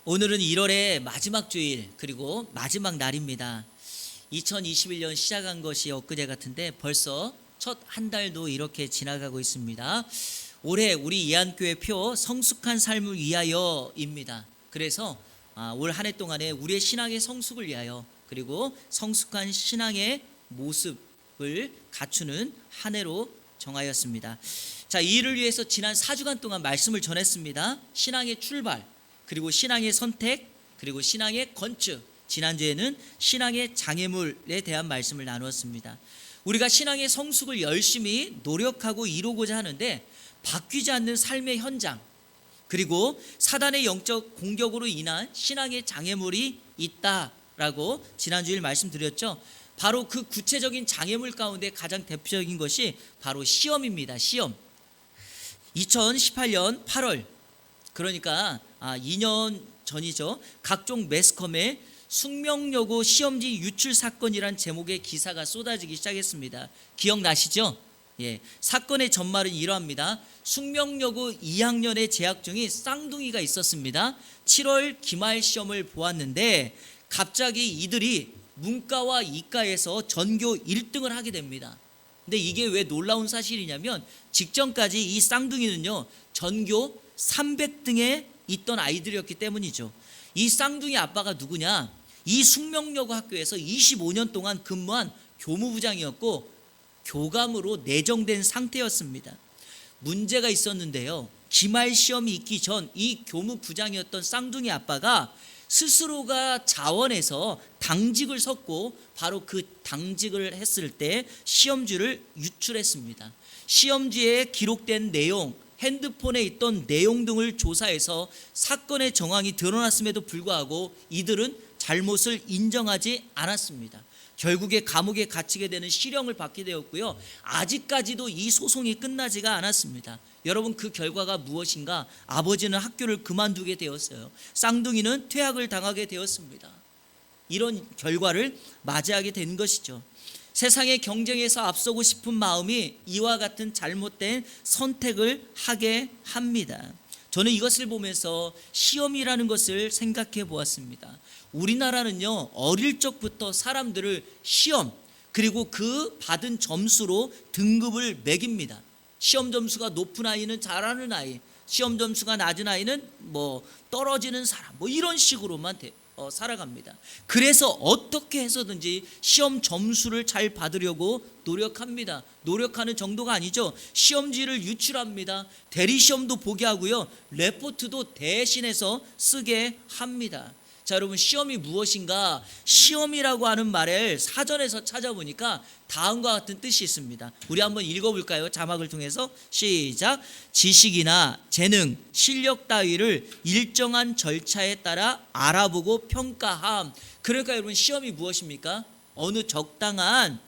오늘은 1월의 마지막 주일 그리고 마지막 날입니다. 2021년 시작한 것이 엊그제 같은데 벌써 첫 한 달도 이렇게 지나가고 있습니다. 올해 우리 예안교회 표 성숙한 삶을 위하여입니다. 그래서 올 한 해 동안에 우리의 신앙의 성숙을 위하여 그리고 성숙한 신앙의 모습을 갖추는 한 해로 정하였습니다. 자, 이 일을 위해서 지난 4주간 동안 말씀을 전했습니다. 신앙의 출발, 그리고 신앙의 선택, 그리고 신앙의 건축. 지난주에는 신앙의 장애물에 대한 말씀을 나누었습니다. 우리가 신앙의 성숙을 열심히 노력하고 이루고자 하는데 바뀌지 않는 삶의 현장, 그리고 사단의 영적 공격으로 인한 신앙의 장애물이 있다라고 지난주에 말씀드렸죠. 바로 그 구체적인 장애물 가운데 가장 대표적인 것이 바로 시험입니다. 시험. 2018년 8월, 그러니까 2년 전이죠. 각종 매스컴에 숙명여고 시험지 유출 사건이란 제목의 기사가 쏟아지기 시작했습니다. 기억나시죠? 예, 사건의 전말은 이러합니다. 숙명여고 2학년에 재학 중인 쌍둥이가 있었습니다. 7월 기말 시험을 보았는데 갑자기 이들이 문과와 이과에서 전교 1등을 하게 됩니다. 근데 이게 왜 놀라운 사실이냐면 직전까지 이 쌍둥이는요 전교 300등에 있던 아이들이었기 때문이죠. 이 쌍둥이 아빠가 누구냐? 이 숙명여고 학교에서 25년 동안 근무한 교무부장이었고 교감으로 내정된 상태였습니다. 문제가 있었는데요. 기말 시험이 있기 전 이 교무부장이었던 쌍둥이 아빠가 스스로가 자원해서 당직을 섰고 바로 그 당직을 했을 때 시험지를 유출했습니다. 시험지에 기록된 내용, 핸드폰에 있던 내용 등을 조사해서 사건의 정황이 드러났음에도 불구하고 이들은 잘못을 인정하지 않았습니다. 결국에 감옥에 갇히게 되는 실형을 받게 되었고요. 아직까지도 이 소송이 끝나지가 않았습니다. 여러분, 그 결과가 무엇인가? 아버지는 학교를 그만두게 되었어요. 쌍둥이는 퇴학을 당하게 되었습니다. 이런 결과를 맞이하게 된 것이죠. 세상의 경쟁에서 앞서고 싶은 마음이 이와 같은 잘못된 선택을 하게 합니다. 저는 이것을 보면서 시험이라는 것을 생각해 보았습니다. 우리나라는요 어릴 적부터 사람들을 시험 그리고 그 받은 점수로 등급을 매깁니다. 시험 점수가 높은 아이는 잘하는 아이, 시험 점수가 낮은 아이는 떨어지는 사람, 이런 식으로만 살아갑니다. 그래서 어떻게 해서든지 시험 점수를 잘 받으려고 노력합니다. 노력하는 정도가 아니죠. 시험지를 유출합니다. 대리시험도 보게 하고요. 레포트도 대신해서 쓰게 합니다. 자, 여러분, 시험이 무엇인가? 시험이라고 하는 말을 사전에서 찾아보니까 다음과 같은 뜻이 있습니다. 우리 한번 읽어볼까요? 자막을 통해서 시작. 지식이나 재능, 실력 따위를 일정한 절차에 따라 알아보고 평가함. 그러니까 여러분, 시험이 무엇입니까? 어느 적당한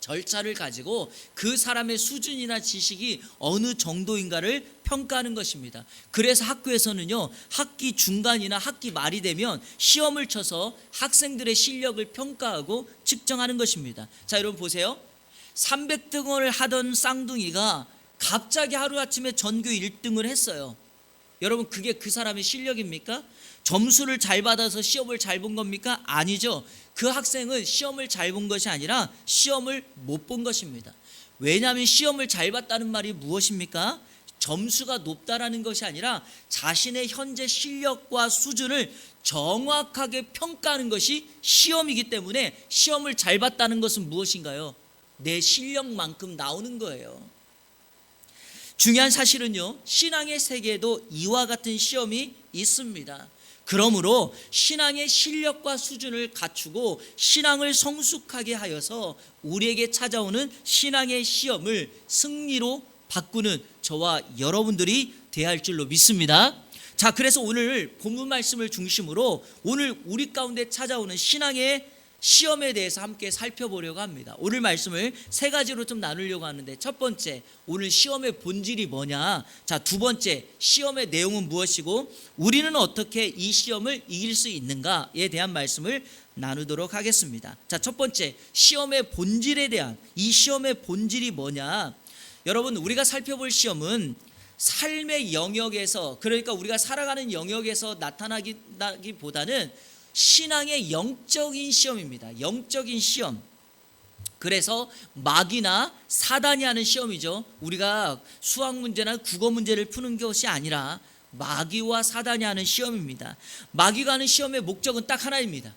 절차를 가지고 그 사람의 수준이나 지식이 어느 정도인가를 평가하는 것입니다. 그래서 학교에서는요 학기 중간이나 학기 말이 되면 시험을 쳐서 학생들의 실력을 평가하고 측정하는 것입니다. 자, 여러분 보세요. 300등을 하던 쌍둥이가 갑자기 하루아침에 전교 1등을 했어요. 여러분, 그게 그 사람의 실력입니까? 점수를 잘 받아서 시험을 잘 본 겁니까? 아니죠. 그 학생은 시험을 잘 본 것이 아니라 시험을 못 본 것입니다. 왜냐하면 시험을 잘 봤다는 말이 무엇입니까? 점수가 높다라는 것이 아니라 자신의 현재 실력과 수준을 정확하게 평가하는 것이 시험이기 때문에 시험을 잘 봤다는 것은 무엇인가요? 내 실력만큼 나오는 거예요. 중요한 사실은요, 신앙의 세계에도 이와 같은 시험이 있습니다. 그러므로 신앙의 실력과 수준을 갖추고 신앙을 성숙하게 하여서 우리에게 찾아오는 신앙의 시험을 승리로 바꾸는 저와 여러분들이 되어야 할 줄로 믿습니다. 자, 그래서 오늘 본문 말씀을 중심으로 오늘 우리 가운데 찾아오는 신앙의 시험에 대해서 함께 살펴보려고 합니다. 오늘 말씀을 세 가지로 좀 나누려고 하는데, 첫 번째, 오늘 시험의 본질이 뭐냐? 자, 두 번째, 시험의 내용은 무엇이고 우리는 어떻게 이 시험을 이길 수 있는가에 대한 말씀을 나누도록 하겠습니다. 자, 첫 번째, 시험의 본질에 대한, 이 시험의 본질이 뭐냐? 여러분, 우리가 살펴볼 시험은 삶의 영역에서, 그러니까 우리가 살아가는 영역에서 나타나기보다는 신앙의 영적인 시험입니다. 영적인 시험. 그래서 마귀나 사단이 하는 시험이죠. 우리가 수학 문제나 국어 문제를 푸는 것이 아니라 마귀와 사단이 하는 시험입니다. 마귀가 하는 시험의 목적은 딱 하나입니다.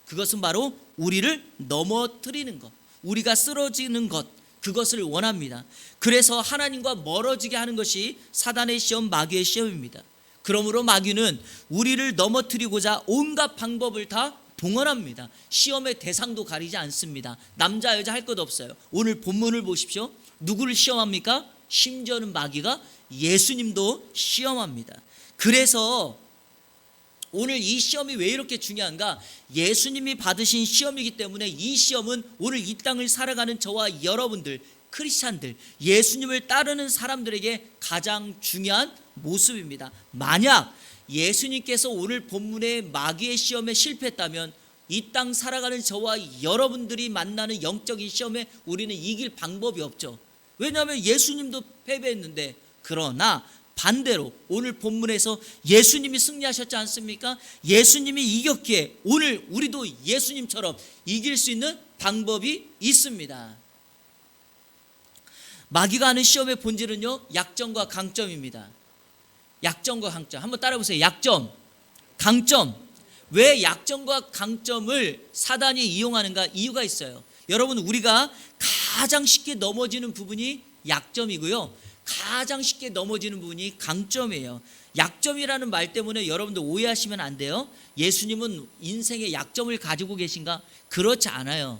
그것은 바로 우리를 넘어뜨리는 것, 우리가 쓰러지는 것, 그것을 원합니다. 그래서 하나님과 멀어지게 하는 것이 사단의 시험, 마귀의 시험입니다. 그러므로 마귀는 우리를 넘어뜨리고자 온갖 방법을 다 동원합니다. 시험의 대상도 가리지 않습니다. 남자 여자 할 것 없어요. 오늘 본문을 보십시오. 누구를 시험합니까? 심지어는 마귀가 예수님도 시험합니다. 그래서 오늘 이 시험이 왜 이렇게 중요한가? 예수님이 받으신 시험이기 때문에 이 시험은 오늘 이 땅을 살아가는 저와 여러분들, 크리스찬들, 예수님을 따르는 사람들에게 가장 중요한 모습입니다. 만약 예수님께서 오늘 본문의 마귀의 시험에 실패했다면 이 땅 살아가는 저와 여러분들이 만나는 영적인 시험에 우리는 이길 방법이 없죠. 왜냐하면 예수님도 패배했는데, 그러나 반대로 오늘 본문에서 예수님이 승리하셨지 않습니까? 예수님이 이겼기에 오늘 우리도 예수님처럼 이길 수 있는 방법이 있습니다. 마귀가 하는 시험의 본질은요, 약점과 강점입니다. 약점과 강점. 한번 따라 보세요. 약점, 강점. 왜 약점과 강점을 사단이 이용하는가? 이유가 있어요. 여러분, 우리가 가장 쉽게 넘어지는 부분이 약점이고요, 가장 쉽게 넘어지는 부분이 강점이에요. 약점이라는 말 때문에 여러분들 오해하시면 안 돼요. 예수님은 인생의 약점을 가지고 계신가? 그렇지 않아요.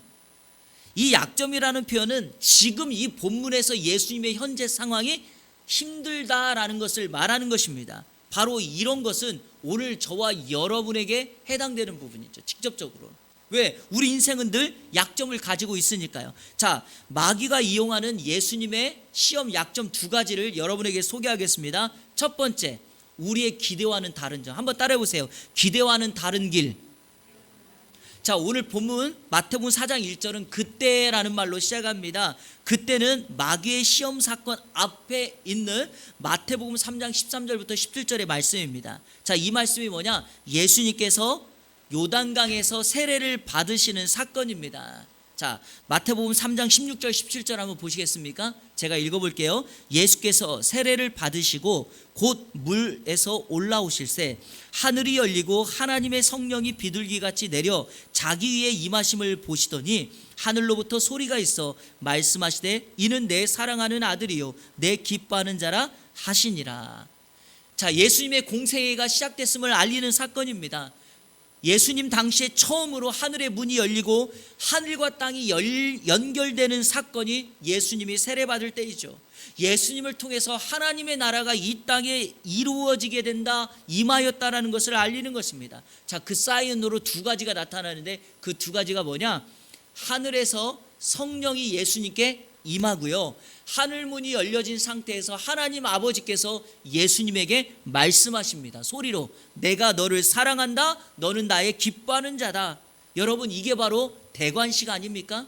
이 약점이라는 표현은 지금 이 본문에서 예수님의 현재 상황이 힘들다라는 것을 말하는 것입니다. 바로 이런 것은 오늘 저와 여러분에게 해당되는 부분이죠. 직접적으로. 왜? 우리 인생은 늘 약점을 가지고 있으니까요. 자, 마귀가 이용하는 예수님의 시험 약점 두 가지를 여러분에게 소개하겠습니다. 첫 번째, 우리의 기대와는 다른 점. 한번 따라해 보세요. 기대와는 다른 길. 자, 오늘 본문 마태복음 4장 1절은 그때라는 말로 시작합니다. 그때는 마귀의 시험 사건 앞에 있는 마태복음 3장 13절부터 17절의 말씀입니다. 자, 이 말씀이 뭐냐? 예수님께서 요단강에서 세례를 받으시는 사건입니다. 자, 마태복음 3장 16절 17절 한번 보시겠습니까? 제가 읽어볼게요. 예수께서 세례를 받으시고 곧 물에서 올라오실새 하늘이 열리고 하나님의 성령이 비둘기같이 내려 자기 위에 임하심을 보시더니 하늘로부터 소리가 있어 말씀하시되 이는 내 사랑하는 아들이요 내 기뻐하는 자라 하시니라. 자, 예수님의 공생애가 시작됐음을 알리는 사건입니다. 예수님 당시에 처음으로 하늘의 문이 열리고 하늘과 땅이 연결되는 사건이 예수님이 세례받을 때이죠. 예수님을 통해서 하나님의 나라가 이 땅에 이루어지게 된다, 임하였다라는 것을 알리는 것입니다. 자, 그 사인으로 두 가지가 나타나는데 그 두 가지가 뭐냐? 하늘에서 성령이 예수님께 임하고요, 하늘문이 열려진 상태에서 하나님 아버지께서 예수님에게 말씀하십니다. 소리로 내가 너를 사랑한다, 너는 나의 기뻐하는 자다. 여러분, 이게 바로 대관식 아닙니까?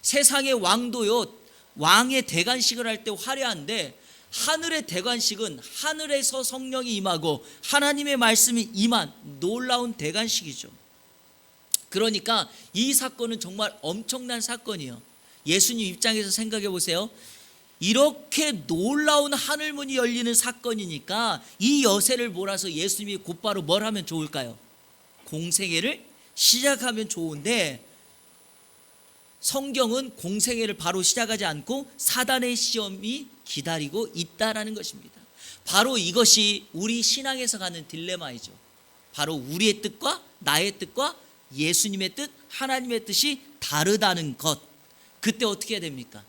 세상의 왕도요, 왕의 대관식을 할 때 화려한데 하늘의 대관식은 하늘에서 성령이 임하고 하나님의 말씀이 임한 놀라운 대관식이죠. 그러니까 이 사건은 정말 엄청난 사건이에요. 예수님 입장에서 생각해 보세요. 이렇게 놀라운 하늘문이 열리는 사건이니까 이 여세를 몰아서 예수님이 곧바로 뭘 하면 좋을까요? 공생애를 시작하면 좋은데 성경은 공생애를 바로 시작하지 않고 사단의 시험이 기다리고 있다라는 것입니다. 바로 이것이 우리 신앙에서 가는 딜레마이죠. 바로 우리의 뜻과 나의 뜻과 예수님의 뜻, 하나님의 뜻이 다르다는 것. 그때 어떻게 해야 됩니까?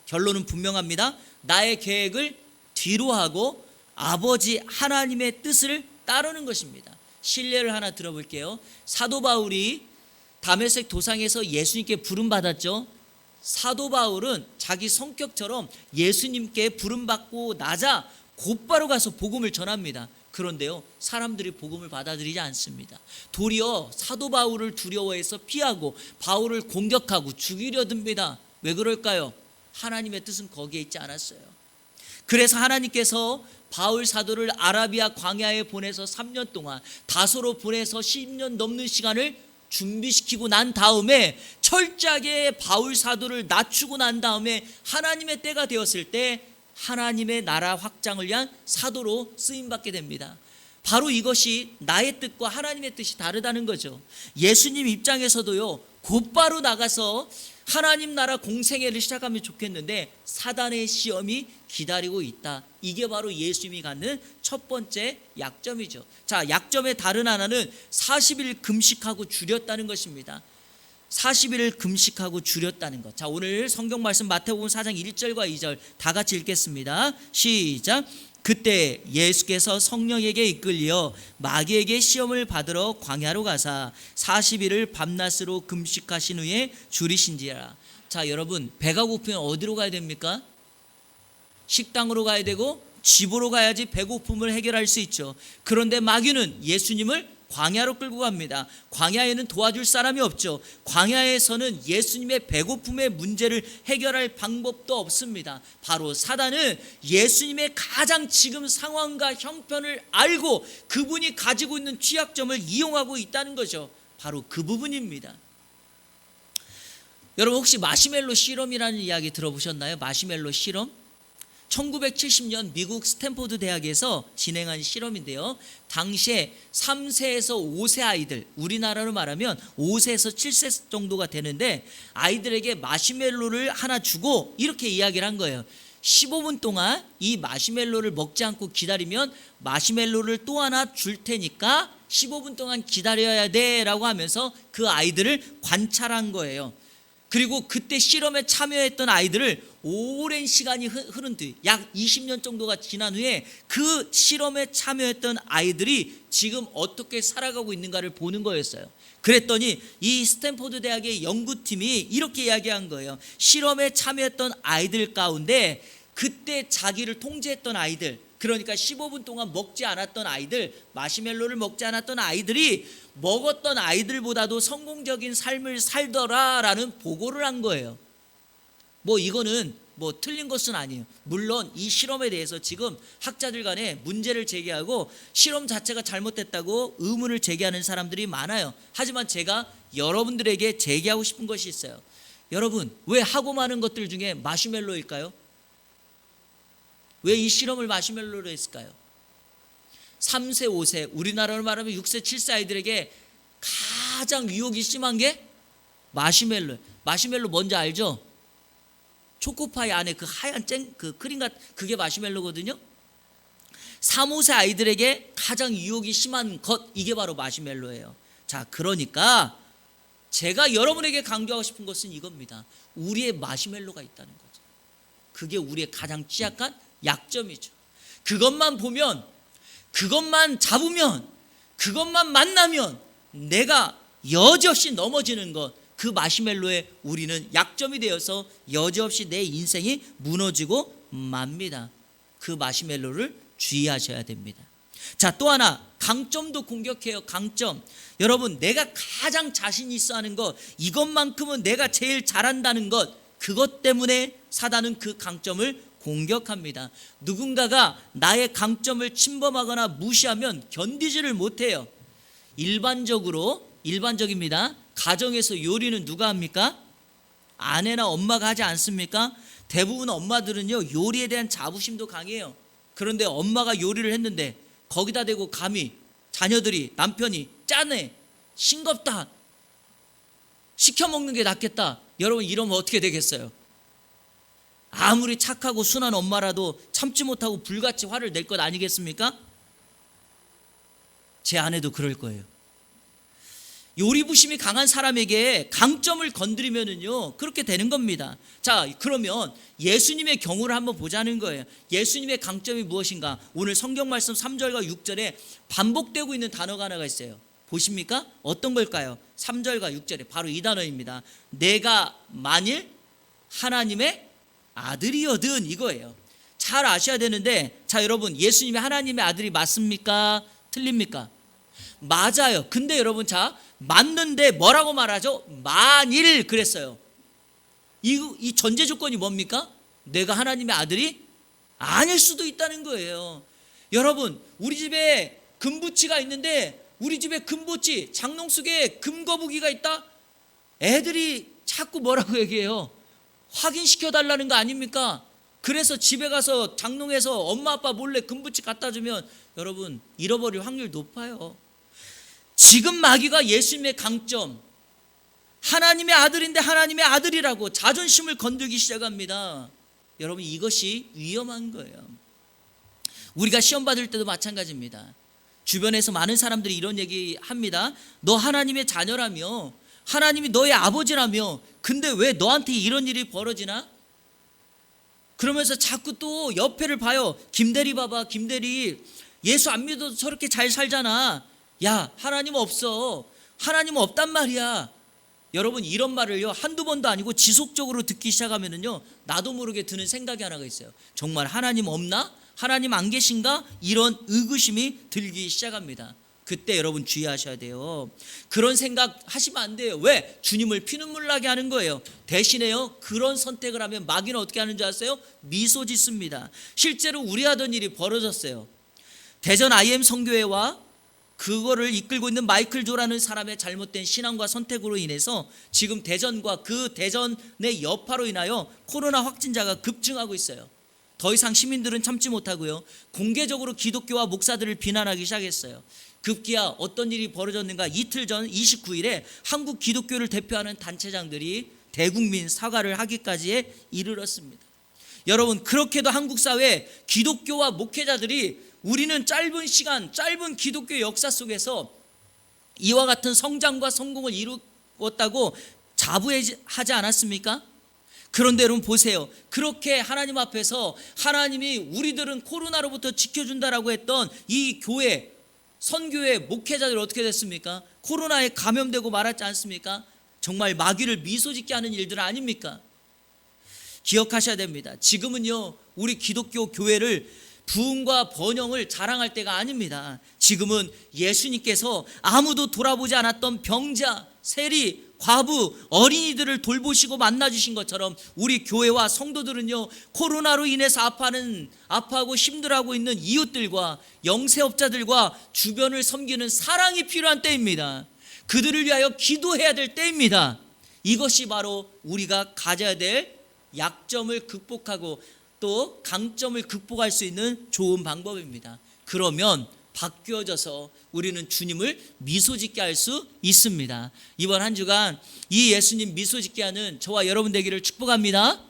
결론은 분명합니다. 나의 계획을 뒤로 하고 아버지 하나님의 뜻을 따르는 것입니다. 신뢰를 하나 들어볼게요. 사도 바울이 다메섹 도상에서 예수님께 부름받았죠. 사도 바울은 자기 성격처럼 예수님께 부름받고 나자 곧바로 가서 복음을 전합니다. 그런데요, 사람들이 복음을 받아들이지 않습니다. 도리어 사도 바울을 두려워해서 피하고 바울을 공격하고 죽이려 듭니다. 왜 그럴까요? 하나님의 뜻은 거기에 있지 않았어요. 그래서 하나님께서 바울 사도를 아라비아 광야에 보내서 3년 동안, 다소로 보내서 10년 넘는 시간을 준비시키고 난 다음에 철저하게 바울 사도를 낮추고 난 다음에 하나님의 때가 되었을 때 하나님의 나라 확장을 위한 사도로 쓰임받게 됩니다. 바로 이것이 나의 뜻과 하나님의 뜻이 다르다는 거죠. 예수님 입장에서도요, 곧바로 나가서 하나님 나라 공생애를 시작하면 좋겠는데 사단의 시험이 기다리고 있다. 이게 바로 예수님이 갖는 첫 번째 약점이죠. 자, 약점의 다른 하나는 40일 금식하고 줄였다는 것입니다. 40일을 금식하고 줄였다는 것. 자, 오늘 성경 말씀 마태복음 4장 1절과 2절 다 같이 읽겠습니다. 시작. 그때 예수께서 성령에게 이끌려 마귀에게 시험을 받으러 광야로 가사 40일을 밤낮으로 금식하신 후에 줄이신지라. 자, 여러분, 배가 고프면 어디로 가야 됩니까? 식당으로 가야 되고 집으로 가야지 배고픔을 해결할 수 있죠. 그런데 마귀는 예수님을 광야로 끌고 갑니다. 광야에는 도와줄 사람이 없죠. 광야에서는 예수님의 배고픔의 문제를 해결할 방법도 없습니다. 바로 사단은 예수님의 가장 지금 상황과 형편을 알고 그분이 가지고 있는 취약점을 이용하고 있다는 거죠. 바로 그 부분입니다. 여러분, 혹시 마시멜로 실험이라는 이야기 들어보셨나요? 마시멜로 실험? 1970년 미국 스탠포드 대학에서 진행한 실험인데요. 당시에 3세에서 5세 아이들, 우리나라로 말하면 5세에서 7세 정도가 되는데 아이들에게 마시멜로를 하나 주고 이렇게 이야기를 한 거예요. 15분 동안 이 마시멜로를 먹지 않고 기다리면 마시멜로를 또 하나 줄 테니까 15분 동안 기다려야 돼 라고 하면서 그 아이들을 관찰한 거예요. 그리고 그때 실험에 참여했던 아이들을 오랜 시간이 흐른 뒤 약 20년 정도가 지난 후에 그 실험에 참여했던 아이들이 지금 어떻게 살아가고 있는가를 보는 거였어요. 그랬더니 이 스탠포드 대학의 연구팀이 이렇게 이야기한 거예요. 실험에 참여했던 아이들 가운데 그때 자기를 통제했던 아이들, 그러니까 15분 동안 먹지 않았던 아이들, 마시멜로를 먹지 않았던 아이들이 먹었던 아이들보다도 성공적인 삶을 살더라라는 보고를 한 거예요. 이거는 틀린 것은 아니에요. 물론 이 실험에 대해서 지금 학자들 간에 문제를 제기하고 실험 자체가 잘못됐다고 의문을 제기하는 사람들이 많아요. 하지만 제가 여러분들에게 제기하고 싶은 것이 있어요. 여러분, 왜 하고 많은 것들 중에 마시멜로일까요? 왜 이 실험을 마시멜로로 했을까요? 3세, 5세, 우리나라로 말하면 6세, 7세 아이들에게 가장 유혹이 심한 게 마시멜로. 마시멜로 뭔지 알죠? 초코파이 안에 그 하얀 그 크림 같은 그게 마시멜로거든요. 3, 5세 아이들에게 가장 유혹이 심한 것, 이게 바로 마시멜로예요. 자, 그러니까 제가 여러분에게 강조하고 싶은 것은 이겁니다. 우리의 마시멜로가 있다는 거죠. 그게 우리의 가장 취약한 약점이죠. 그것만 보면, 그것만 잡으면, 그것만 만나면 내가 여지없이 넘어지는 것, 그 마시멜로에 우리는 약점이 되어서 여지없이 내 인생이 무너지고 맙니다. 그 마시멜로를 주의하셔야 됩니다. 자, 또 하나 강점도 공격해요. 강점. 여러분, 내가 가장 자신 있어 하는 것, 이것만큼은 내가 제일 잘한다는 것, 그것 때문에 사단은 그 강점을 공격합니다. 누군가가 나의 강점을 침범하거나 무시하면 견디지를 못해요. 일반적입니다. 가정에서 요리는 누가 합니까? 아내나 엄마가 하지 않습니까? 대부분 엄마들은요, 요리에 대한 자부심도 강해요. 그런데 엄마가 요리를 했는데 거기다 대고 감히 자녀들이, 남편이 짜네, 싱겁다, 시켜 먹는 게 낫겠다. 여러분, 이러면 어떻게 되겠어요? 아무리 착하고 순한 엄마라도 참지 못하고 불같이 화를 낼 것 아니겠습니까? 제 아내도 그럴 거예요. 요리부심이 강한 사람에게 강점을 건드리면은요, 그렇게 되는 겁니다. 자, 그러면 예수님의 경우를 한번 보자는 거예요. 예수님의 강점이 무엇인가? 오늘 성경 말씀 3절과 6절에 반복되고 있는 단어가 하나가 있어요. 보십니까? 어떤 걸까요? 3절과 6절에 바로 이 단어입니다. 내가 만일 하나님의 아들이거든, 이거예요. 잘 아셔야 되는데, 자, 여러분, 예수님이 하나님의 아들이 맞습니까? 틀립니까? 맞아요. 근데 여러분, 자, 맞는데 뭐라고 말하죠? 만일 그랬어요. 이 전제 조건이 뭡니까? 내가 하나님의 아들이 아닐 수도 있다는 거예요. 여러분, 우리 집에 금부치가 있는데 우리 집에 금부치, 장롱 속에 금거북이가 있다? 애들이 자꾸 뭐라고 얘기해요? 확인시켜 달라는 거 아닙니까? 그래서 집에 가서 장롱에서 엄마 아빠 몰래 금부치 갖다 주면 여러분 잃어버릴 확률 높아요. 지금 마귀가 예수님의 강점, 하나님의 아들인데 하나님의 아들이라고 자존심을 건들기 시작합니다. 여러분, 이것이 위험한 거예요. 우리가 시험 받을 때도 마찬가지입니다. 주변에서 많은 사람들이 이런 얘기 합니다. 너 하나님의 자녀라며, 하나님이 너의 아버지라며, 근데 왜 너한테 이런 일이 벌어지나? 그러면서 자꾸 또 옆에를 봐요. 김대리 봐봐, 김대리 예수 안 믿어도 저렇게 잘 살잖아. 야, 하나님 없어, 하나님 없단 말이야. 여러분, 이런 말을요 한두 번도 아니고 지속적으로 듣기 시작하면은요 나도 모르게 드는 생각이 하나가 있어요. 정말 하나님 없나? 하나님 안 계신가? 이런 의구심이 들기 시작합니다. 그때 여러분 주의하셔야 돼요. 그런 생각 하시면 안 돼요. 왜? 주님을 피눈물 나게 하는 거예요. 대신에요 그런 선택을 하면 마귀는 어떻게 하는 줄 아세요? 미소 짓습니다. 실제로 우리 하던 일이 벌어졌어요. 대전 IM 성교회와 그거를 이끌고 있는 마이클 조라는 사람의 잘못된 신앙과 선택으로 인해서 지금 대전과 그 대전의 여파로 인하여 코로나 확진자가 급증하고 있어요. 더 이상 시민들은 참지 못하고요 공개적으로 기독교와 목사들을 비난하기 시작했어요. 급기야 어떤 일이 벌어졌는가? 이틀 전 29일에 한국 기독교를 대표하는 단체장들이 대국민 사과를 하기까지에 이르렀습니다. 여러분, 그렇게도 한국 사회 기독교와 목회자들이 우리는 짧은 시간, 짧은 기독교 역사 속에서 이와 같은 성장과 성공을 이루었다고 자부하지 않았습니까? 그런데 여러분 보세요. 그렇게 하나님 앞에서 하나님이 우리들은 코로나로부터 지켜준다라고 했던 이 교회, 선교회 목회자들이 어떻게 됐습니까? 코로나에 감염되고 말았지 않습니까? 정말 마귀를 미소짓게 하는 일들 아닙니까? 기억하셔야 됩니다. 지금은요 우리 기독교 교회를 부흥과 번영을 자랑할 때가 아닙니다. 지금은 예수님께서 아무도 돌아보지 않았던 병자, 세리, 과부, 어린이들을 돌보시고 만나주신 것처럼 우리 교회와 성도들은요 코로나로 인해서 아파하고 힘들어하고 있는 이웃들과 영세업자들과 주변을 섬기는 사랑이 필요한 때입니다. 그들을 위하여 기도해야 될 때입니다. 이것이 바로 우리가 가져야 될 약점을 극복하고 또 강점을 극복할 수 있는 좋은 방법입니다. 그러면 바뀌어져서 우리는 주님을 미소짓게 할 수 있습니다. 이번 한 주간 이 예수님 미소짓게 하는 저와 여러분 되기를 축복합니다.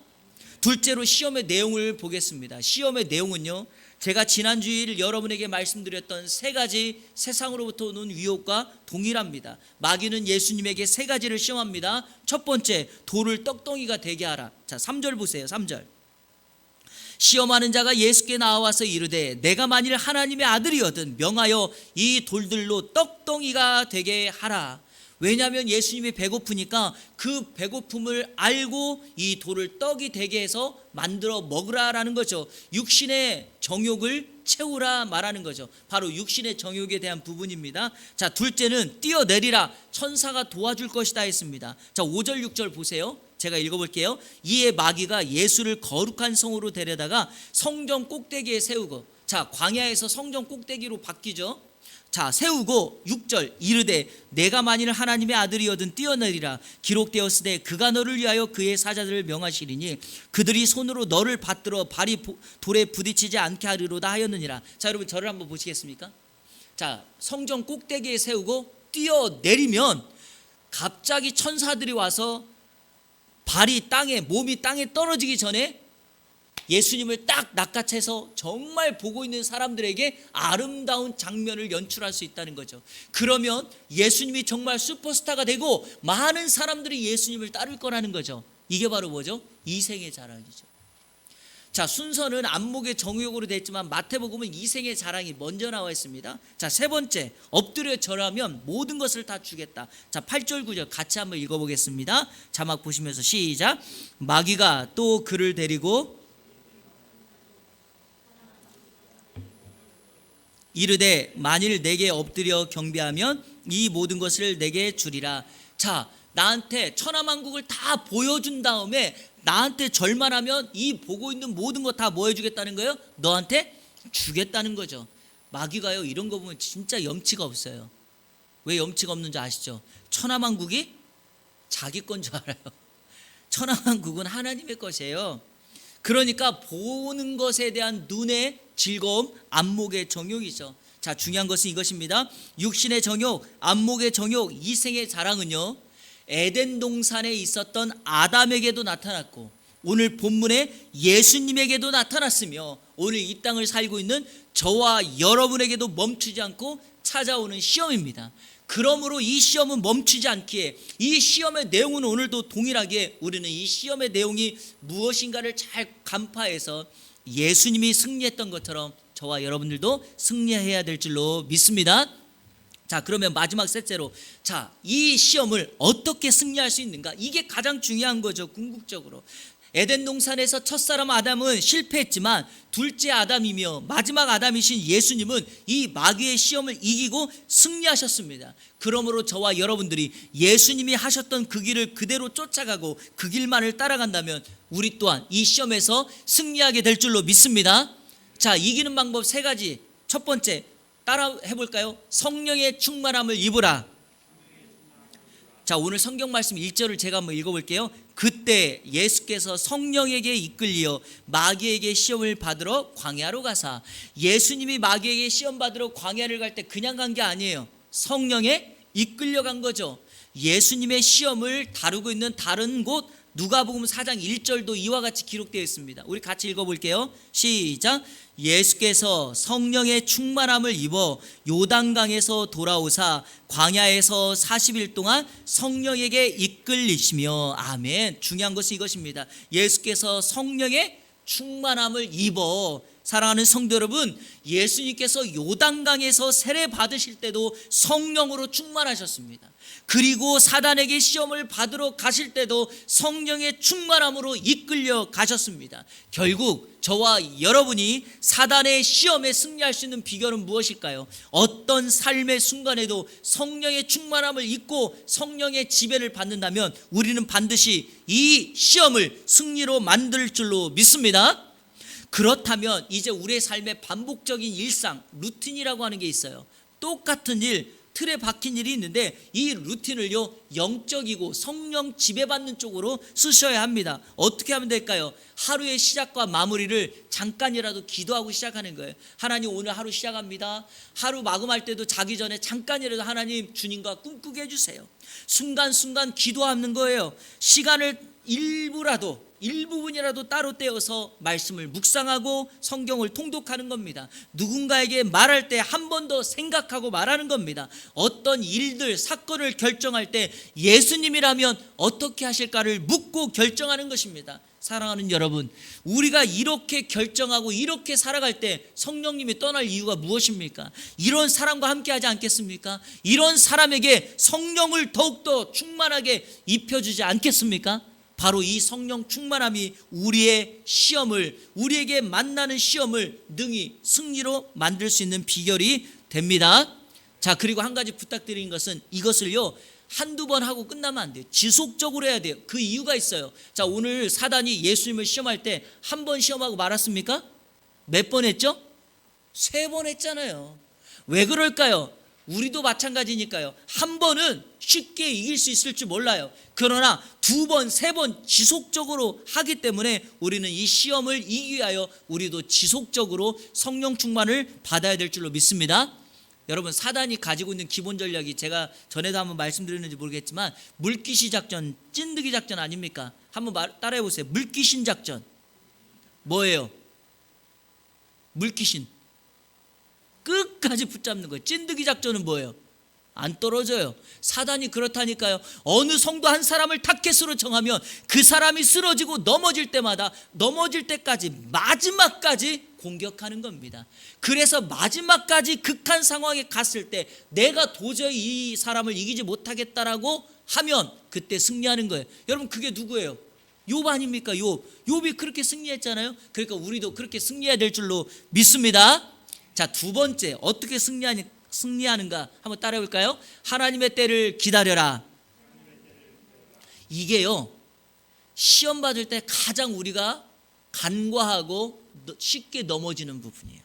둘째로 시험의 내용을 보겠습니다. 시험의 내용은요 제가 지난 주일 여러분에게 말씀드렸던 세 가지 세상으로부터 오는 유혹과 동일합니다. 마귀는 예수님에게 세 가지를 시험합니다. 첫 번째, 돌을 떡덩이가 되게 하라. 자, 3절 보세요. 3절. 시험하는 자가 예수께 나와서 이르되 내가 만일 하나님의 아들이거든 명하여 이 돌들로 떡덩이가 되게 하라. 왜냐하면 예수님이 배고프니까 그 배고픔을 알고 이 돌을 떡이 되게 해서 만들어 먹으라라는 거죠. 육신의 정욕을 채우라 말하는 거죠. 바로 육신의 정욕에 대한 부분입니다. 자, 둘째는 뛰어내리라. 천사가 도와줄 것이다 했습니다. 자, 5절 6절 보세요. 제가 읽어볼게요. 이에 마귀가 예수를 거룩한 성으로 데려다가 성전 꼭대기에 세우고, 자, 광야에서 성전 꼭대기로 바뀌죠. 자, 세우고 6절 이르되 내가 만일 하나님의 아들이거든 뛰어내리라. 기록되었으되 그가 너를 위하여 그의 사자들을 명하시리니 그들이 손으로 너를 받들어 발이 돌에 부딪히지 않게 하리로다 하였느니라. 자, 여러분 저를 한번 보시겠습니까? 자, 성전 꼭대기에 세우고 뛰어내리면 갑자기 천사들이 와서 발이 땅에, 몸이 땅에 떨어지기 전에 예수님을 딱 낚아채서 정말 보고 있는 사람들에게 아름다운 장면을 연출할 수 있다는 거죠. 그러면 예수님이 정말 슈퍼스타가 되고 많은 사람들이 예수님을 따를 거라는 거죠. 이게 바로 뭐죠? 이생의 자랑이죠. 자, 순서는 안목의 정욕으로 됐지만 마태복음은 이생의 자랑이 먼저 나와 있습니다. 자, 세 번째, 엎드려 절하면 모든 것을 다 주겠다. 자, 8절 9절 같이 한번 읽어보겠습니다. 자막 보시면서 시작. 마귀가 또 그를 데리고 이르되 만일 내게 엎드려 경배하면 이 모든 것을 내게 주리라. 자, 나한테 천하만국을 다 보여준 다음에 나한테 절만하면 이 보고 있는 모든 거 다 뭐 해주겠다는 거예요? 너한테 주겠다는 거죠. 마귀가요, 이런 거 보면 진짜 염치가 없어요. 왜 염치가 없는지 아시죠? 천하만국이 자기 건 줄 알아요. 천하만국은 하나님의 것이에요. 그러니까 보는 것에 대한 눈의 즐거움, 안목의 정욕이죠. 자, 중요한 것은 이것입니다. 육신의 정욕, 안목의 정욕, 이생의 자랑은요, 에덴 동산에 있었던 아담에게도 나타났고 오늘 본문에 예수님에게도 나타났으며 오늘 이 땅을 살고 있는 저와 여러분에게도 멈추지 않고 찾아오는 시험입니다. 그러므로 이 시험은 멈추지 않기에 이 시험의 내용은 오늘도 동일하게 우리는 이 시험의 내용이 무엇인가를 잘 간파해서 예수님이 승리했던 것처럼 저와 여러분들도 승리해야 될 줄로 믿습니다. 자, 그러면 마지막 셋째로, 자, 이 시험을 어떻게 승리할 수 있는가? 이게 가장 중요한 거죠. 궁극적으로 에덴 동산에서 첫사람 아담은 실패했지만 둘째 아담이며 마지막 아담이신 예수님은 이 마귀의 시험을 이기고 승리하셨습니다. 그러므로 저와 여러분들이 예수님이 하셨던 그 길을 그대로 쫓아가고 그 길만을 따라간다면 우리 또한 이 시험에서 승리하게 될 줄로 믿습니다. 자, 이기는 방법 세 가지. 첫 번째, 따라 해볼까요? 성령의 충만함을 입으라. 자, 오늘 성경 말씀 1절을 제가 한번 읽어볼게요. 그때 예수께서 성령에게 이끌려 마귀에게 시험을 받으러 광야로 가사. 예수님이 마귀에게 시험 받으러 광야를 갈 때 그냥 간 게 아니에요. 성령에 이끌려 간 거죠. 예수님의 시험을 다루고 있는 다른 곳 누가복음 4장 1절도 이와 같이 기록되어 있습니다. 우리 같이 읽어볼게요. 시작. 예수께서 성령의 충만함을 입어 요단강에서 돌아오사 광야에서 40일 동안 성령에게 이끌리시며. 아멘. 중요한 것은 이것입니다. 예수께서 성령의 충만함을 입어. 사랑하는 성도 여러분, 예수님께서 요단강에서 세례 받으실 때도 성령으로 충만하셨습니다. 그리고 사단에게 시험을 받으러 가실 때도 성령의 충만함으로 이끌려 가셨습니다. 결국 저와 여러분이 사단의 시험에 승리할 수 있는 비결은 무엇일까요? 어떤 삶의 순간에도 성령의 충만함을 입고 성령의 지배를 받는다면 우리는 반드시 이 시험을 승리로 만들 줄로 믿습니다. 그렇다면 이제 우리의 삶의 반복적인 일상, 루틴이라고 하는 게 있어요. 똑같은 일, 틀에 박힌 일이 있는데 이 루틴을요, 영적이고 성령 지배받는 쪽으로 쓰셔야 합니다. 어떻게 하면 될까요? 하루의 시작과 마무리를 잠깐이라도 기도하고 시작하는 거예요. 하나님, 오늘 하루 시작합니다. 하루 마감할 때도 자기 전에 잠깐이라도 하나님, 주님과 꿈꾸게 해주세요. 순간순간 기도하는 거예요. 시간을 일부분이라도 따로 떼어서 말씀을 묵상하고 성경을 통독하는 겁니다. 누군가에게 말할 때 한 번 더 생각하고 말하는 겁니다. 어떤 일들, 사건을 결정할 때 예수님이라면 어떻게 하실까를 묻고 결정하는 것입니다. 사랑하는 여러분, 우리가 이렇게 결정하고 이렇게 살아갈 때 성령님이 떠날 이유가 무엇입니까? 이런 사람과 함께 하지 않겠습니까? 이런 사람에게 성령을 더욱더 충만하게 입혀주지 않겠습니까? 바로 이 성령 충만함이 우리의 시험을, 우리에게 만나는 시험을 능히 승리로 만들 수 있는 비결이 됩니다. 자, 그리고 한 가지 부탁드리는 것은 이것을요, 한두 번 하고 끝나면 안 돼요. 지속적으로 해야 돼요. 그 이유가 있어요. 자, 오늘 사단이 예수님을 시험할 때 한 번 시험하고 말았습니까? 몇 번 했죠? 3번 했잖아요. 왜 그럴까요? 우리도 마찬가지니까요. 한 번은 쉽게 이길 수 있을 줄 몰라요. 그러나 2번, 3번 지속적으로 하기 때문에 우리는 이 시험을 이기기 위하여 우리도 지속적으로 성령 충만을 받아야 될 줄로 믿습니다. 여러분, 사단이 가지고 있는 기본 전략이 제가 전에도 한번 말씀드렸는지 모르겠지만 물귀신 작전, 찐득이 작전 아닙니까? 한번 따라해 보세요. 물귀신 작전 뭐예요? 물귀신 끝까지 붙잡는 거예요. 찐득이 작전은 뭐예요? 안 떨어져요. 사단이 그렇다니까요. 어느 성도 한 사람을 타겟으로 정하면 그 사람이 쓰러지고 넘어질 때까지 마지막까지 공격하는 겁니다. 그래서 마지막까지 극한 상황에 갔을 때 내가 도저히 이 사람을 이기지 못하겠다라고 하면 그때 승리하는 거예요. 여러분, 그게 누구예요? 욥 아닙니까? 욥이 그렇게 승리했잖아요. 그러니까 우리도 그렇게 승리해야 될 줄로 믿습니다. 자, 2번째, 어떻게 승리하는가 한번 따라해 볼까요? 하나님의 때를 기다려라. 이게요, 시험 받을 때 가장 우리가 간과하고 쉽게 넘어지는 부분이에요.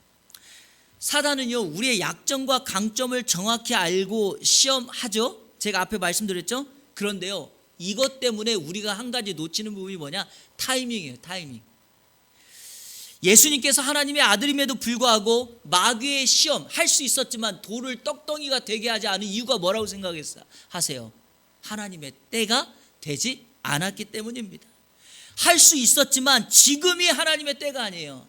사단은요, 우리의 약점과 강점을 정확히 알고 시험하죠. 제가 앞에 말씀드렸죠. 그런데요, 이것 때문에 우리가 한 가지 놓치는 부분이 뭐냐? 타이밍이에요. 타이밍. 예수님께서 하나님의 아들임에도 불구하고 마귀의 시험 할 수 있었지만 돌을 떡덩이가 되게 하지 않은 이유가 뭐라고 생각하세요? 하나님의 때가 되지 않았기 때문입니다. 할 수 있었지만 지금이 하나님의 때가 아니에요.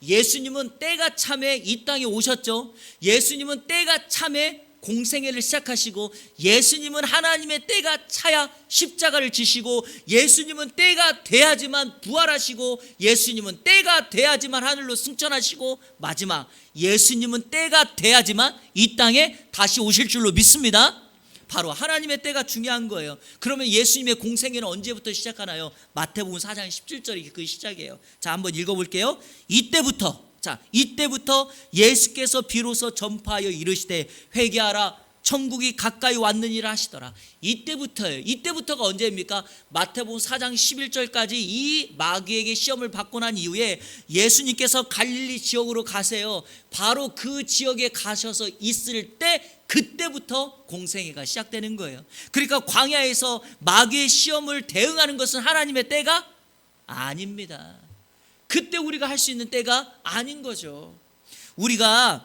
예수님은 때가 참에 이 땅에 오셨죠. 예수님은 때가 참에 공생애를 시작하시고, 예수님은 하나님의 때가 차야 십자가를 지시고, 예수님은 때가 돼야지만 부활하시고, 예수님은 때가 돼야지만 하늘로 승천하시고, 마지막 예수님은 때가 돼야지만 이 땅에 다시 오실 줄로 믿습니다. 바로 하나님의 때가 중요한 거예요. 그러면 예수님의 공생애는 언제부터 시작하나요? 마태복음 4장 17절이 그 시작이에요. 자, 한번 읽어볼게요. 이때부터 예수께서 비로소 전파하여 이르시되 회개하라, 천국이 가까이 왔느니라 하시더라. 이때부터예요. 이때부터가 언제입니까? 마태복음 4장 11절까지 이 마귀에게 시험을 받고 난 이후에 예수님께서 갈릴리 지역으로 가세요. 바로 그 지역에 가셔서 있을 때, 그때부터 공생애가 시작되는 거예요. 그러니까 광야에서 마귀의 시험을 대응하는 것은 하나님의 때가 아닙니다. 그때 우리가 할 수 있는 때가 아닌 거죠. 우리가,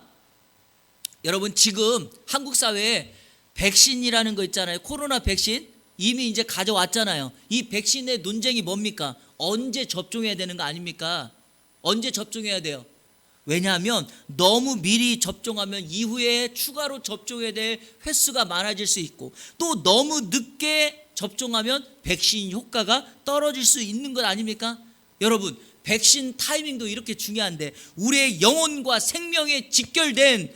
여러분, 지금 한국 사회에 백신이라는 거 있잖아요. 코로나 백신 이미 이제 가져왔잖아요. 이 백신의 논쟁이 뭡니까? 언제 접종해야 되는 거 아닙니까? 언제 접종해야 돼요? 왜냐하면 너무 미리 접종하면 이후에 추가로 접종해야 될 횟수가 많아질 수 있고, 또 너무 늦게 접종하면 백신 효과가 떨어질 수 있는 것 아닙니까? 여러분, 백신 타이밍도 이렇게 중요한데, 우리의 영혼과 생명에 직결된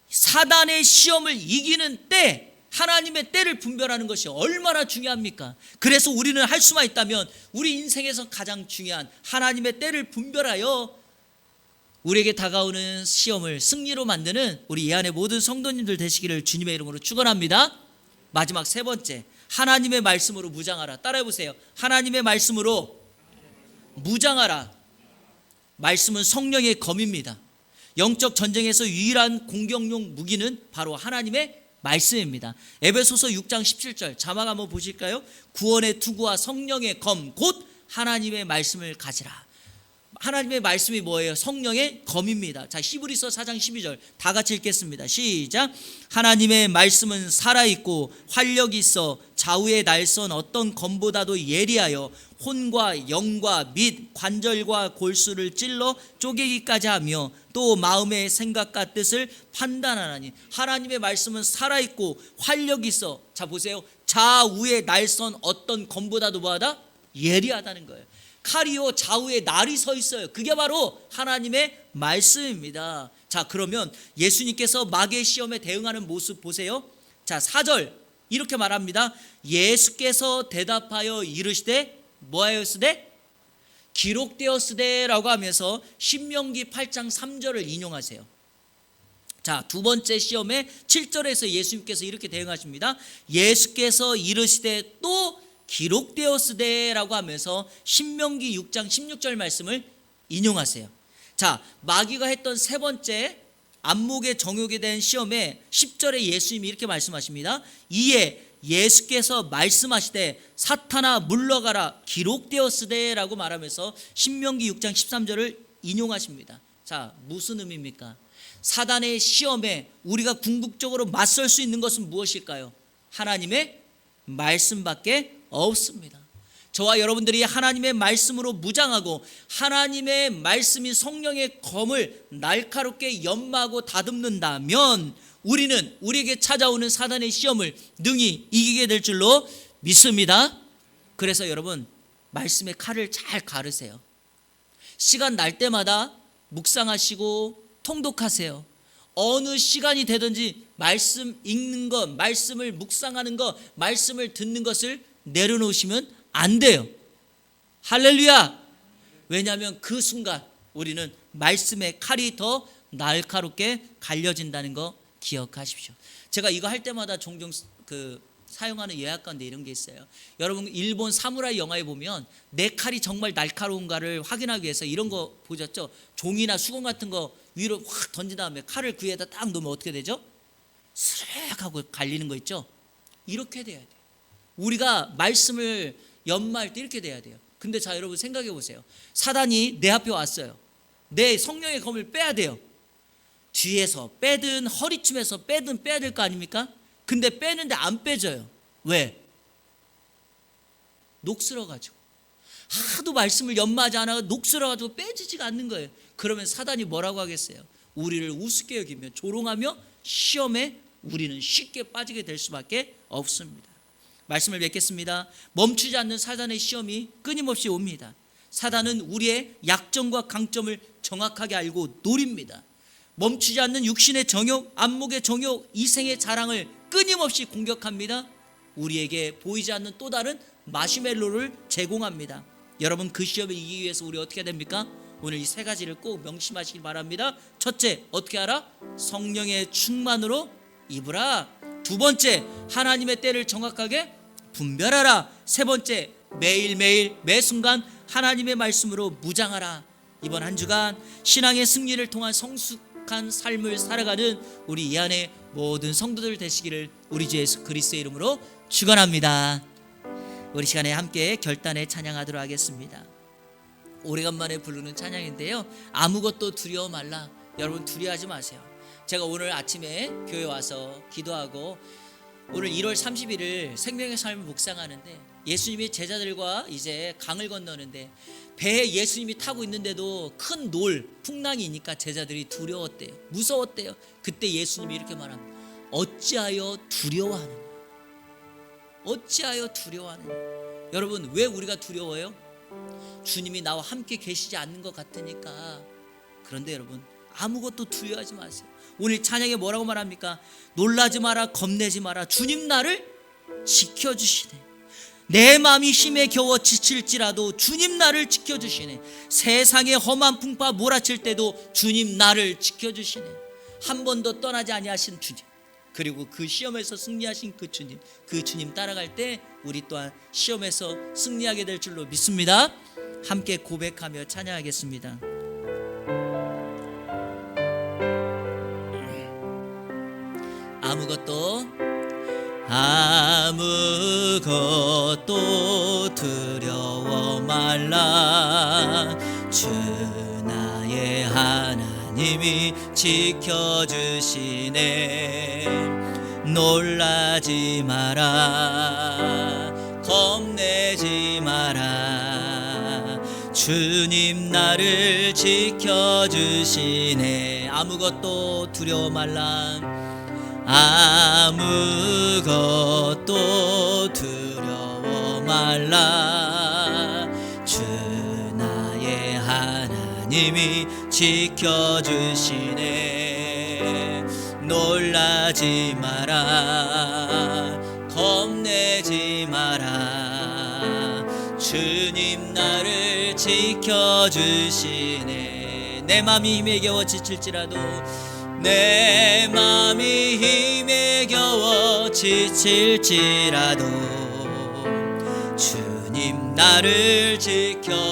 사단의 시험을 이기는 때, 하나님의 때를 분별하는 것이 얼마나 중요합니까? 그래서 우리는 할 수만 있다면 우리 인생에서 가장 중요한 하나님의 때를 분별하여 우리에게 다가오는 시험을 승리로 만드는 우리 이 안에 모든 성도님들 되시기를 주님의 이름으로 축원합니다. 마지막 세 번째, 하나님의 말씀으로 무장하라. 따라해 보세요. 하나님의 말씀으로 무장하라. 말씀은 성령의 검입니다. 영적 전쟁에서 유일한 공격용 무기는 바로 하나님의 말씀입니다. 에베소서 6장 17절 자막 한번 보실까요? 구원의 투구와 성령의 검 곧 하나님의 말씀을 가지라. 하나님의 말씀이 뭐예요? 성령의 검입니다. 자, 히브리서 4장 12절 다 같이 읽겠습니다. 시작. 하나님의 말씀은 살아있고 활력이 있어 좌우의 날선 어떤 검보다도 예리하여 혼과 영과 및 관절과 골수를 찔러 쪼개기까지 하며 또 마음의 생각과 뜻을 판단하나니. 하나님의 말씀은 살아있고 활력이 있어. 자, 보세요. 좌우의 날선 어떤 검보다도 뭐하다? 예리하다는 거예요. 칼이요 좌우에 날이 서 있어요. 그게 바로 하나님의 말씀입니다. 자, 그러면 예수님께서 마귀의 시험에 대응하는 모습 보세요. 자, 4절 이렇게 말합니다. 예수께서 대답하여 이르시되 뭐하였으되? 기록되었으되라고 하면서 신명기 8장 3절을 인용하세요. 자, 두 번째 시험에 7절에서 예수님께서 이렇게 대응하십니다. 예수께서 이르시되 또 기록되었으되라고 하면서 신명기 6장 16절 말씀을 인용하세요. 자, 마귀가 했던 세 번째 안목의 정욕에 대한 시험에 10절에 예수님이 이렇게 말씀하십니다. 이에 예수께서 말씀하시되 사탄아 물러가라 기록되었으되라고 말하면서 신명기 6장 13절을 인용하십니다. 자, 무슨 의미입니까? 사단의 시험에 우리가 궁극적으로 맞설 수 있는 것은 무엇일까요? 하나님의 말씀밖에 없습니다. 저와 여러분들이 하나님의 말씀으로 무장하고 하나님의 말씀인 성령의 검을 날카롭게 연마하고 다듬는다면 우리는 우리에게 찾아오는 사단의 시험을 능히 이기게 될 줄로 믿습니다. 그래서 여러분, 말씀의 칼을 잘 가르세요. 시간 날 때마다 묵상하시고 통독하세요. 어느 시간이 되든지 말씀 읽는 것, 말씀을 묵상하는 것, 말씀을 듣는 것을 내려놓으시면 안 돼요. 할렐루야. 왜냐하면 그 순간 우리는 말씀의 칼이 더 날카롭게 갈려진다는 거 기억하십시오. 제가 이거 할 때마다 종종 사용하는 예약 가운데 이런 게 있어요. 여러분 일본 사무라이 영화에 보면 내 칼이 정말 날카로운가를 확인하기 위해서 이런 거 보셨죠? 종이나 수건 같은 거 위로 확 던진 다음에 칼을 그 위에다 딱 놓으면 어떻게 되죠? 스르륵 하고 갈리는 거 있죠? 이렇게 돼야 돼요. 우리가 말씀을 연마할 때 이렇게 돼야 돼요. 근데 자 여러분 생각해 보세요. 사단이 내 앞에 왔어요. 내 성령의 검을 빼야 돼요. 뒤에서 빼든 허리춤에서 빼든 빼야 될 거 아닙니까? 근데 빼는데 안 빼져요. 왜? 녹슬어가지고 하도 말씀을 연마하지 않아 녹슬어가지고 빼지지가 않는 거예요. 그러면 사단이 뭐라고 하겠어요? 우리를 우습게 여기며 조롱하며 시험에 우리는 쉽게 빠지게 될 수밖에 없습니다. 말씀을 맺겠습니다. 멈추지 않는 사단의 시험이 끊임없이 옵니다. 사단은 우리의 약점과 강점을 정확하게 알고 노립니다. 멈추지 않는 육신의 정욕, 안목의 정욕, 이생의 자랑을 끊임없이 공격합니다. 우리에게 보이지 않는 또 다른 마시멜로를 제공합니다. 여러분 그 시험을 이기기 위해서 우리 어떻게 해야 됩니까? 오늘 이 세 가지를 꼭 명심하시기 바랍니다. 첫째, 어떻게 하라? 성령의 충만으로 입으라. 두 번째, 하나님의 때를 정확하게 분별하라. 세 번째, 매일매일 매순간 하나님의 말씀으로 무장하라. 이번 한 주간 신앙의 승리를 통한 성숙한 삶을 살아가는 우리 이 안에 모든 성도들 되시기를 우리 주 예수 그리스도의 이름으로 축원합니다. 우리 시간에 함께 결단에 찬양하도록 하겠습니다. 오래간만에 부르는 찬양인데요, 아무것도 두려워 말라. 여러분 두려워하지 마세요. 제가 오늘 아침에 교회 와서 기도하고 오늘 1월 31일 생명의 삶을 묵상하는데 예수님이 제자들과 이제 강을 건너는데 배에 예수님이 타고 있는데도 큰 놀, 풍랑이니까 제자들이 두려웠대요. 무서웠대요. 그때 예수님이 이렇게 말합니다. 어찌하여 두려워하느냐? 어찌하여 두려워하느냐? 여러분 왜 우리가 두려워요? 주님이 나와 함께 계시지 않는 것 같으니까. 그런데 여러분 아무것도 두려워하지 마세요. 오늘 찬양에 뭐라고 말합니까? 놀라지 마라, 겁내지 마라. 주님 나를 지켜주시네. 내 마음이 힘에 겨워 지칠지라도 주님 나를 지켜주시네. 세상의 험한 풍파 몰아칠 때도 주님 나를 지켜주시네. 한 번도 떠나지 아니하신 주님, 그리고 그 시험에서 승리하신 그 주님 따라갈 때 우리 또한 시험에서 승리하게 될 줄로 믿습니다. 함께 고백하며 찬양하겠습니다. 아무것도 두려워 말라. 주 나의 하나님이 지켜주시네. 놀라지 마라, 겁내지 마라. 주님 나를 지켜주시네. 아무것도 두려워 말라. 아무것도 두려워 말라. 주 나의 하나님이 지켜주시네. 놀라지 마라, 겁내지 마라. 주님 나를 지켜주시네. 내 맘이 힘에 겨워 지칠지라도, 내 맘이 힘에 겨워 지칠지라도 주님 나를 지켜주시네.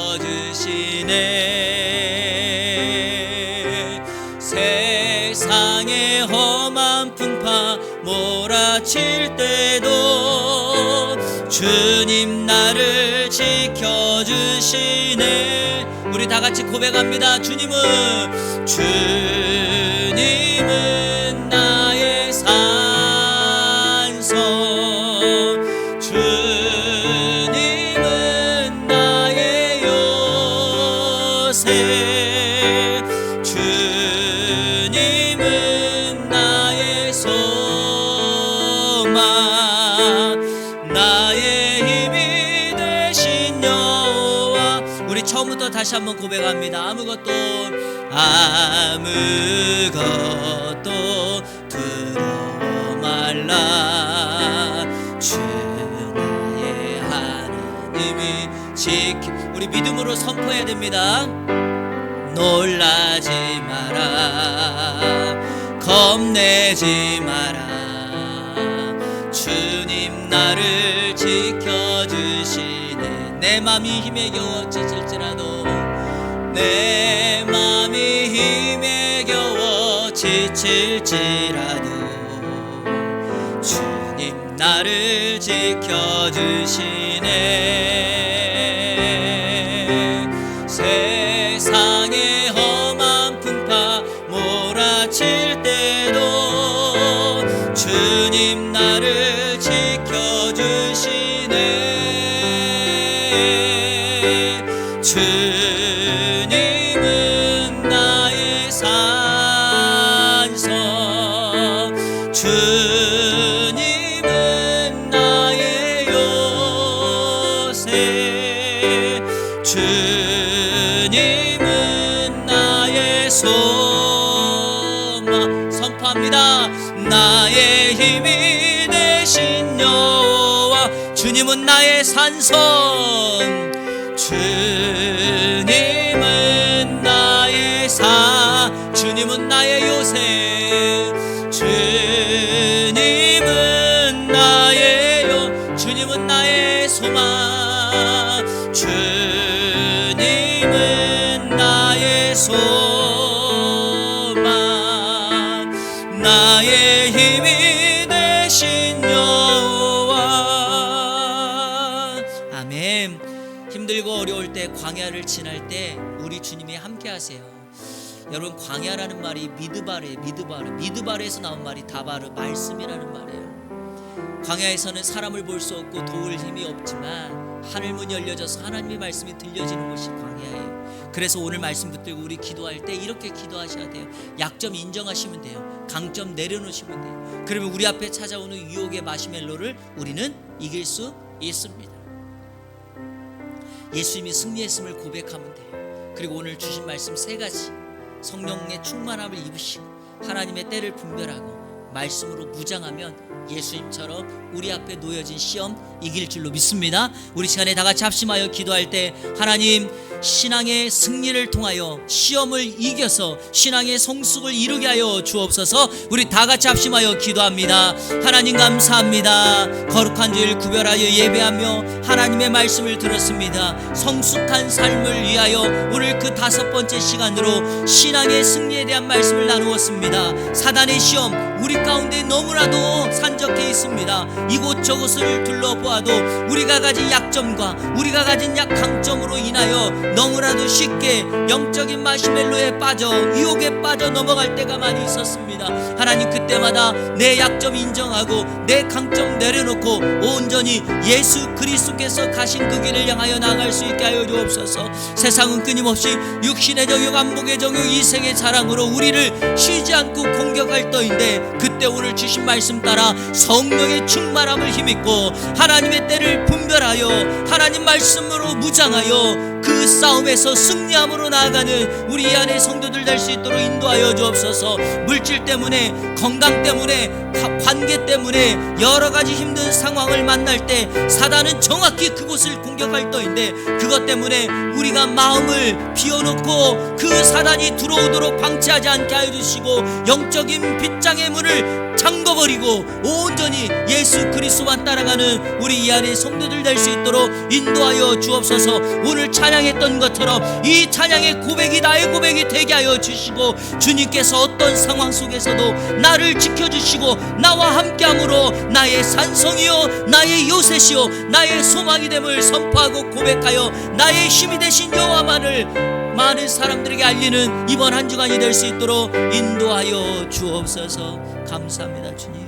세상의 험한 풍파 몰아칠 때도 주님 나를 지켜주시네. 우리 다 같이 고백합니다. 주님은 나의 산성, 주님은 나의 요새, 주님은 나의 소망, 나의 힘이 되신 여호와. 우리 처음부터 다시 한번 고백합니다. 아무것도 두려워 말라. 주 나의 하나님이 우리 믿음으로 선포해야 됩니다. 놀라지 마라, 겁내지 마라. 주님 내 맘이 힘에 겨워 지칠지라도 내 맘이 힘에 겨워 지칠지라도 주님 나를 지켜주시네. 세상의 험한 풍파 몰아칠 때도 주님 나를 지켜주시네. 주님은 나의 산성, 주님은 나의 요새, 주님은 나의 소망. 선포합니다. 나의 힘이 되신 여호와, 주님은 나의 산성, 주님은 나의 주님은 나의 요새, 주님은 나의 주님은 나의 소망, 주님은 나의 소망, 나의 힘이 되신 여호와. 아멘. 힘들고 어려울 때, 광야를 지날 때 우리 주님이 함께 하세요. 여러분, 광야라는 말이 미드바르에서 나온 말이 다바르, 말씀이라는 말이에요. 광야에서는 사람을 볼 수 없고 도울 힘이 없지만 하늘문이 열려져서 하나님의 말씀이 들려지는 곳이 광야예요. 그래서 오늘 말씀 붙들고 우리 기도할 때 이렇게 기도하셔야 돼요. 약점 인정하시면 돼요. 강점 내려놓으시면 돼요. 그러면 우리 앞에 찾아오는 유혹의 마시멜로를 우리는 이길 수 있습니다. 예수님이 승리했음을 고백하면 돼요. 그리고 오늘 주신 말씀 세 가지, 성령의 충만함을 입으시고 하나님의 때를 분별하고 말씀으로 무장하면 예수님처럼 우리 앞에 놓여진 시험 이길 줄로 믿습니다. 우리 시간에 다 같이 합심하여 기도할 때, 하나님, 신앙의 승리를 통하여 시험을 이겨서 신앙의 성숙을 이루게 하여 주옵소서. 우리 다 같이 합심하여 기도합니다. 하나님 감사합니다. 거룩한 주일 구별하여 예배하며 하나님의 말씀을 들었습니다. 성숙한 삶을 위하여 오늘 그 5번째 시간으로 신앙의 승리에 대한 말씀을 나누었습니다. 사단의 시험 우리 가운데 너무나도 산적해 있습니다. 이곳저곳을 둘러보아도 우리가 가진 약점과 우리가 가진 강점으로 인하여 너무나도 쉽게 영적인 마시멜로에 빠져 유혹에 빠져 넘어갈 때가 많이 있었습니다. 하나님, 그때마다 내 약점 인정하고 내 강점 내려놓고 온전히 예수 그리스도께서 가신 그 길을 향하여 나아갈 수 있게 하여 주옵소서. 세상은 끊임없이 육신의 정욕, 안목의 정욕, 이생의 자랑으로 우리를 쉬지 않고 공격할 터인데, 그때 오늘 주신 말씀 따라 성령의 충만함을 힘입고 하나님의 때를 분별하여 하나님 말씀으로 무장하여 그 싸움에서 승리함으로 나아가는 우리 이 안의 성도들 될 수 있도록 인도하여 주옵소서. 물질 때문에, 건강 때문에, 관계 때문에 여러 가지 힘든 상황을 만날 때 사단은 정확히 그곳을 공격할 터인데, 그것 때문에 우리가 마음을 비워놓고 그 사단이 들어오도록 방치하지 않게 하여 주시고 영적인 빗장의 문을 잠궈버리고 온전히 예수 그리스도만 따라가는 우리 이 안의 성도들 될 수 있도록 인도하여 주옵소서. 오늘 찬양했던 것처럼 이 찬양의 고백이 나의 고백이 되게 하여 주시고, 주님께서 어떤 상황 속에서도 나를 지켜주시고 나와 함께함으로 나의 산성이요 나의 요새시요 나의 소망이 됨을 선포하고 고백하여 나의 힘이 되신 여호와만을 많은 사람들에게 알리는 이번 한 주간이 될 수 있도록 인도하여 주옵소서. 감사합니다. 주님,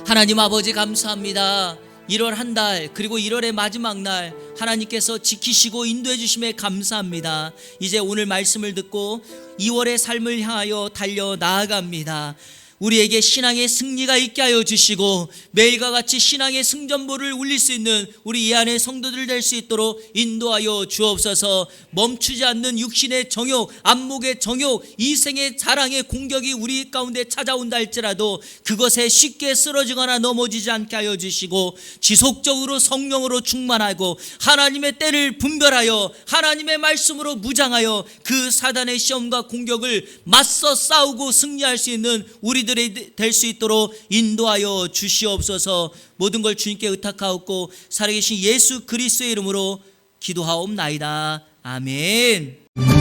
하나님 아버지 감사합니다. 1월 한 달, 그리고 1월의 마지막 날 하나님께서 지키시고 인도해 주심에 감사합니다. 이제 오늘 말씀을 듣고 2월의 삶을 향하여 달려 나아갑니다. 우리에게 신앙의 승리가 있게 하여 주시고 매일과 같이 신앙의 승전보를 울릴 수 있는 우리 이 안의 성도들 될 수 있도록 인도하여 주옵소서. 멈추지 않는 육신의 정욕, 안목의 정욕, 이생의 자랑의 공격이 우리 가운데 찾아온다 할지라도 그것에 쉽게 쓰러지거나 넘어지지 않게 하여 주시고, 지속적으로 성령으로 충만하고 하나님의 때를 분별하여 하나님의 말씀으로 무장하여 그 사단의 시험과 공격을 맞서 싸우고 승리할 수 있는 우리들 저희들이 될 수 있도록 인도하여 주시옵소서. 모든 걸 주님께 의탁하옵고 살아계신 예수 그리스도의 이름으로 기도하옵나이다. 아멘.